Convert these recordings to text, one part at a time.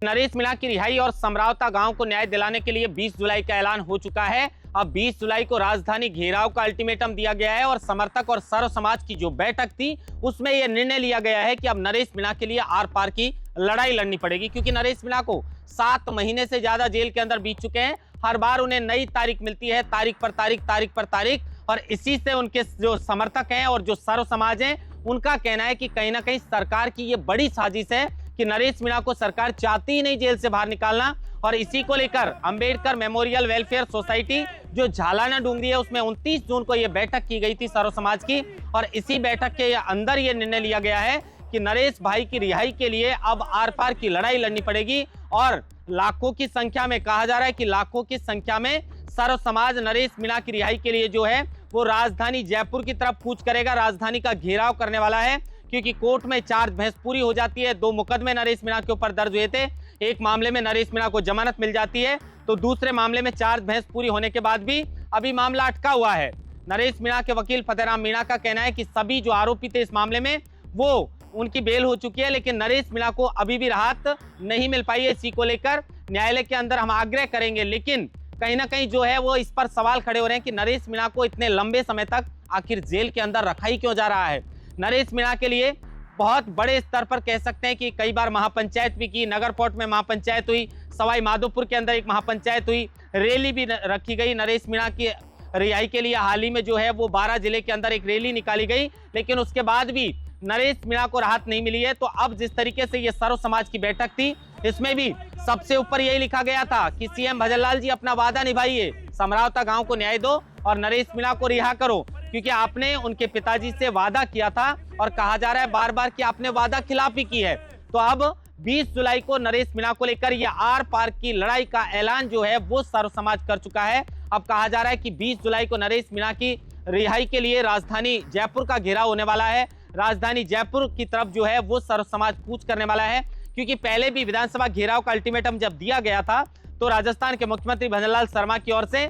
नरेश मीणा की रिहाई और समरावता गांव को न्याय दिलाने के लिए 20 जुलाई का ऐलान हो चुका है। अब 20 जुलाई को राजधानी घेराव का अल्टीमेटम दिया गया है और समर्थक और सर्व समाज की जो बैठक थी उसमें यह निर्णय लिया गया है कि अब नरेश मीणा के लिए आर पार की लड़ाई लड़नी पड़ेगी, क्योंकि नरेश मीणा को 7 महीने से ज्यादा जेल के अंदर बीत चुके हैं। हर बार उन्हें नई तारीख मिलती है, तारीख पर तारीख, और इसी से उनके जो समर्थक हैं और जो सर्व समाज हैं उनका कहना है कि कहीं ना कहीं सरकार की ये बड़ी साजिश है कि नरेश मीणा को सरकार चाहती ही नहीं जेल से बाहर निकालना। और इसी को लेकर अंबेडकर मेमोरियल वेलफेयर सोसाइटी जो झालाना डूंगरी है उसमें 29 जून को यह बैठक की गई थी सर्व समाज की, और इसी बैठक के अंदर यह निर्णय लिया गया है कि नरेश भाई की रिहाई के लिए अब आर पार की लड़ाई लड़नी पड़ेगी। और लाखों की संख्या में, कहा जा रहा है कि लाखों की संख्या में सर्व समाज नरेश मीणा की रिहाई के लिए जो है वो राजधानी जयपुर की तरफ कूच करेगा, राजधानी का घेराव करने वाला है। क्योंकि कोर्ट में चार्ज बहस पूरी हो जाती है। 2 मुकदमे नरेश मीणा के ऊपर दर्ज हुए थे। एक मामले में नरेश मीणा को जमानत मिल जाती है, तो दूसरे मामले में चार्ज बहस पूरी होने के बाद भी अभी मामला अटका हुआ है। नरेश मीणा के वकील फतेहराम मीणा का कहना है कि सभी जो आरोपी थे इस मामले में वो उनकी बेल हो चुकी है, लेकिन नरेश मीणा को अभी भी राहत नहीं मिल पाई है। इसी को लेकर न्यायालय के अंदर हम आग्रह करेंगे, लेकिन कहीं ना कहीं जो है वो इस पर सवाल खड़े हो रहे हैं कि नरेश मीणा को इतने लंबे समय तक आखिर जेल के अंदर रखा ही क्यों जा रहा है। नरेश मीणा के लिए बहुत बड़े स्तर पर कह सकते हैं कि कई बार महापंचायत भी की, नगर पोर्ट में महापंचायत हुई, सवाई माधोपुर के अंदर एक महापंचायत हुई, रैली भी रखी गई नरेश मीणा की रिहाई के लिए। हाल ही में जो है वो 12 जिले के अंदर एक रैली निकाली गई, लेकिन उसके बाद भी नरेश मीणा को राहत नहीं मिली है। तो अब जिस तरीके से ये सर्व समाज की बैठक थी इसमें भी सबसे ऊपर यही लिखा गया था कि सीएम भजनलाल जी अपना वादा निभाइए, समरावता गांव को न्याय दो और नरेश मीणा को रिहा करो, क्योंकि आपने उनके पिताजी से वादा किया था और कहा जा रहा है बार बार कि आपने वादा खिलाफी की है। तो अब 20 जुलाई को नरेश मीणा को लेकर यह आर पार की लड़ाई का ऐलान जो है वो सर्व समाज कर चुका है। अब कहा जा रहा है कि 20 जुलाई को नरेश मीणा की रिहाई के लिए राजधानी जयपुर का घेराव होने वाला है। राजधानी जयपुर की तरफ जो है वो सर्व समाज कूच करने वाला है, क्योंकि पहले भी विधानसभा घेराव का अल्टीमेटम जब दिया गया था तो राजस्थान के मुख्यमंत्री भजनलाल शर्मा की ओर से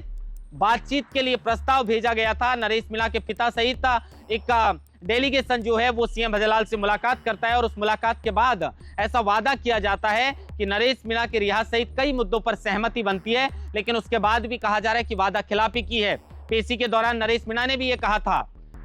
बातचीत के लिए प्रस्ताव भेजा गया था। नरेश मीणा के पिता सहित एक डेलीगेशन जो है वो सीएम भजनलाल से मुलाकात करता है और उस मुलाकात के बाद ऐसा वादा किया जाता है कि नरेश मीणा के रिहा सहित कई मुद्दों पर सहमति बनती है, लेकिन उसके बाद भी कहा जा रहा है कि वादा खिलाफी की है। पेशी के दौरान नरेश मीणा ने भी ये कहा था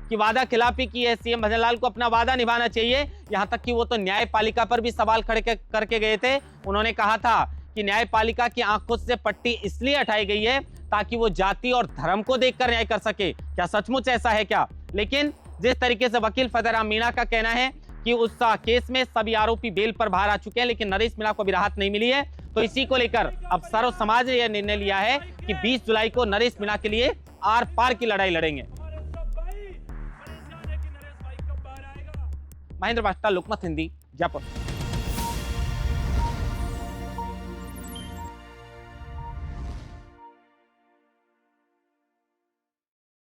कि वादा खिलाफी की है, सीएम भजनलाल को अपना वादा निभाना चाहिए। यहाँ तक कि वो तो न्यायपालिका पर भी सवाल खड़े करके गए थे। उन्होंने कहा था कि न्यायपालिका की आंखों से पट्टी इसलिए हटाई गई है ताकि वो जाति और धर्म को देखकर न्याय कर सके। क्या सचमुच ऐसा है क्या? लेकिन जिस तरीके से वकील फतेहराम मीणा का कहना है कि उस केस में सभी आरोपी बेल पर बाहर आ चुके हैं, लेकिन नरेश मीणा को भी राहत नहीं मिली है, तो इसी को लेकर अब सर्व समाज ने यह निर्णय लिया है कि 20 जुलाई को नरेश मीणा के लिए आर पार की लड़ाई लड़ेंगे। महेंद्र बास्ता, लोकमत हिंदी, जयपुर।